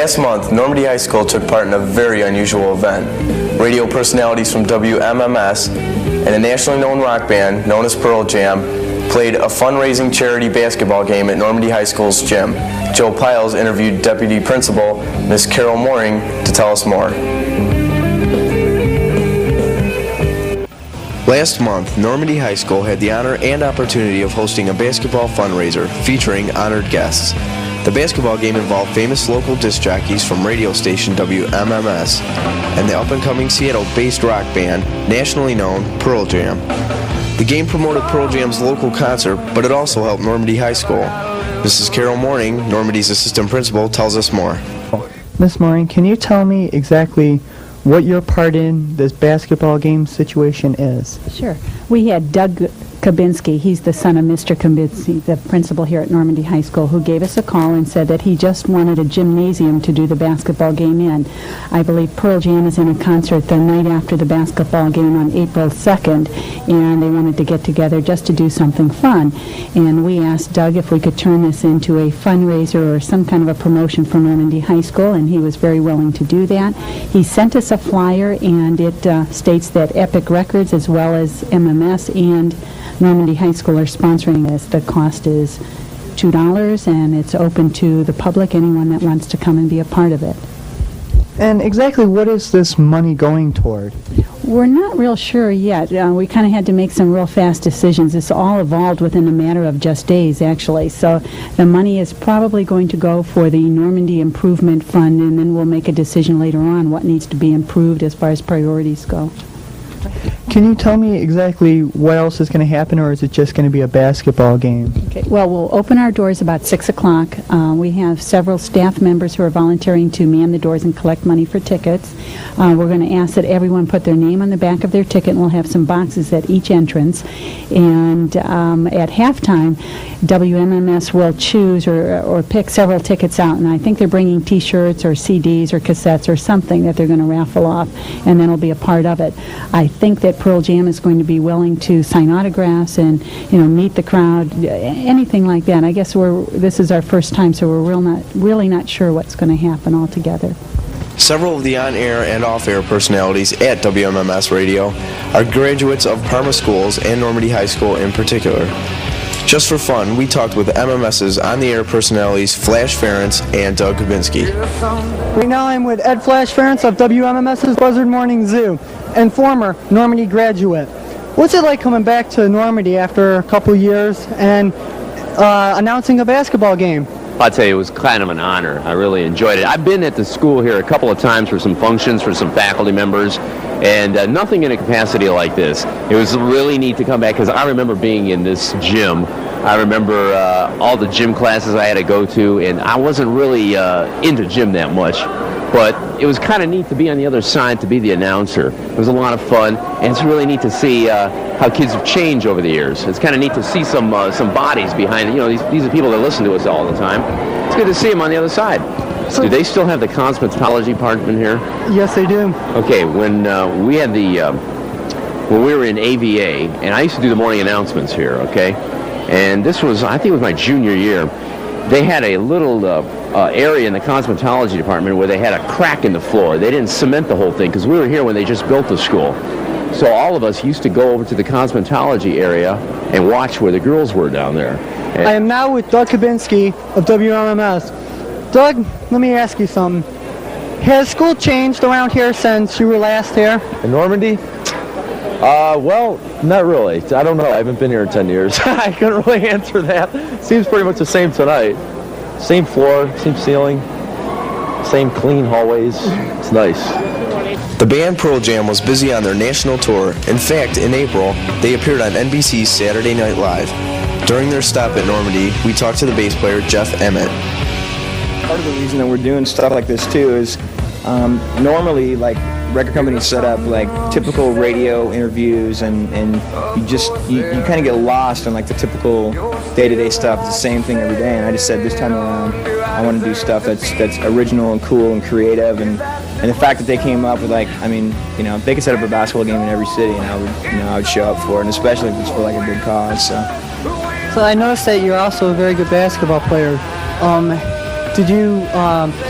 Last month, Normandy High School took part in a very unusual event. Radio personalities from WMMS and a nationally known rock band known as Pearl Jam played a fundraising charity basketball game at Normandy High School's gym. Joe Piles interviewed Deputy Principal Miss Carol Mooring to tell us more. Last month, Normandy High School had the honor and opportunity of hosting a basketball fundraiser featuring honored guests. The basketball game involved famous local disc jockeys from radio station WMMS and the up-and-coming Seattle-based rock band nationally known Pearl Jam. The game promoted Pearl Jam's local concert, but it also helped Normandy High School. Mrs. Carol Mooring, Normandy's assistant principal, tells us more. Miss Mooring, can you tell me exactly what your part in this basketball game situation is? Sure. We had Doug Kabinski, he's the son of Mr. Kabinski, the principal here at Normandy High School, who gave us a call and said that he just wanted a gymnasium to do the basketball game in. I believe Pearl Jam is in a concert the night after the basketball game on April 2nd, and they wanted to get together just to do something fun. And we asked Doug if we could turn this into a fundraiser or some kind of a promotion for Normandy High School, and he was very willing to do that. He sent us a flyer, and it states that Epic Records as well as MMS and Normandy High School are sponsoring this. The cost is $2, and it's open to the public, anyone that wants to come and be a part of it. And exactly what is this money going toward? We're not real sure yet. We kind of had to make some real fast decisions. It's all evolved within a matter of just days, actually. So the money is probably going to go for the Normandy Improvement Fund, and then we'll make a decision later on what needs to be improved as far as priorities go. Can you tell me exactly what else is going to happen, or is it just going to be a basketball game? Okay. Well, we'll open our doors about 6 o'clock. We have several staff members who are volunteering to man the doors and collect money for tickets. We're going to ask that everyone put their name on the back of their ticket, and we'll have some boxes at each entrance. And at halftime, WMMS will choose or pick several tickets out, and I think they're bringing T-shirts or CDs or cassettes or something that they're going to raffle off, and then it'll be a part of it. I think that Pearl Jam is going to be willing to sign autographs and, meet the crowd, anything like that. I guess this is our first time, so we're really not sure what's going to happen altogether. Several of the on-air and off-air personalities at WMMS Radio are graduates of Parma schools and Normandy High School in particular. Just for fun, we talked with MMS's on-the-air personalities Flash Ferentz and Doug Kabinski. Right now I'm with Ed Flash Ferentz of WMMS's Buzzard Morning Zoo and former Normandy graduate. What's it like coming back to Normandy after a couple years and announcing a basketball game? I'd say it was kind of an honor. I really enjoyed it. I've been at the school here a couple of times for some functions for some faculty members, and nothing in a capacity like this. It was really neat to come back because I remember being in this gym. I remember all the gym classes I had to go to, and I wasn't really into gym that much. But it was kind of neat to be on the other side, to be the announcer. It was a lot of fun, and it's really neat to see how kids have changed over the years. It's kind of neat to see some bodies behind it. These are people that listen to us all the time. It's good to see them on the other side. So, do they still have the cosmetology department here? Yes, they do. Okay, when we had when we were in AVA, and I used to do the morning announcements here, okay? And this was, I think it was my junior year. They had a little area in the cosmetology department where they had a crack in the floor. They didn't cement the whole thing because we were here when they just built the school. So all of us used to go over to the cosmetology area and watch where the girls were down there. And I am now with Doug Kabinski of WMMS. Doug, let me ask you something. Has school changed around here since you were last here? In Normandy? Well, not really. I don't know. I haven't been here in 10 years. I couldn't really answer that. Seems pretty much the same tonight. Same floor, same ceiling, same clean hallways. It's nice. The band Pearl Jam was busy on their national tour. In fact, in April, they appeared on NBC's Saturday Night Live. During their stop at Normandy, we talked to the bass player Jeff Emmett. Part of the reason that we're doing stuff like this too is normally record companies set up typical radio interviews and you kind of get lost in the typical day-to-day stuff. It's the same thing every day, and I just said this time around I want to do stuff that's original and cool and creative, and the fact that they came up with they could set up a basketball game in every city and I would show up for it, and especially if it's for a big cause. So I noticed that you're also a very good basketball player. Did you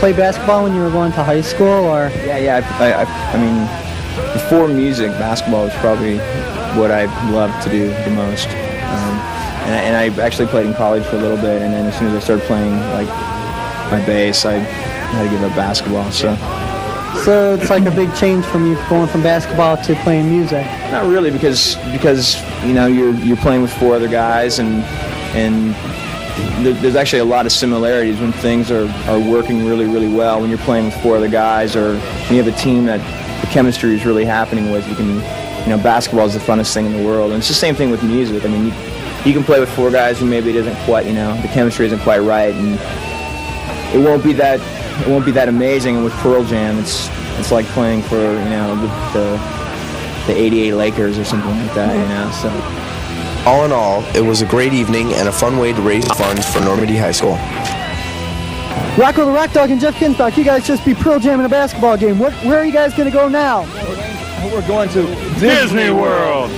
play basketball when you were going to high school, or? Yeah. I mean, before music, basketball was probably what I loved to do the most. And I actually played in college for a little bit, and then as soon as I started playing like my bass, I had to give up basketball. So it's like a big change from you going from basketball to playing music. Not really, because you know you're playing with 4 other guys, and there's actually a lot of similarities when things are working really well. When you're playing with 4 other guys, or when you have a team that the chemistry is really happening with, basketball is the funnest thing in the world. And it's the same thing with music. I mean, you can play with 4 guys who maybe it isn't quite, the chemistry isn't quite right, and it won't be that amazing. And with Pearl Jam, it's like playing for the '88 Lakers or something like that. So. All in all, it was a great evening and a fun way to raise funds for Normandy High School. Rocco the Rock Dog and Jeff Ginsbach, you guys just beat Pearl Jam in a basketball game. Where are you guys going to go now? We're going to Disney World.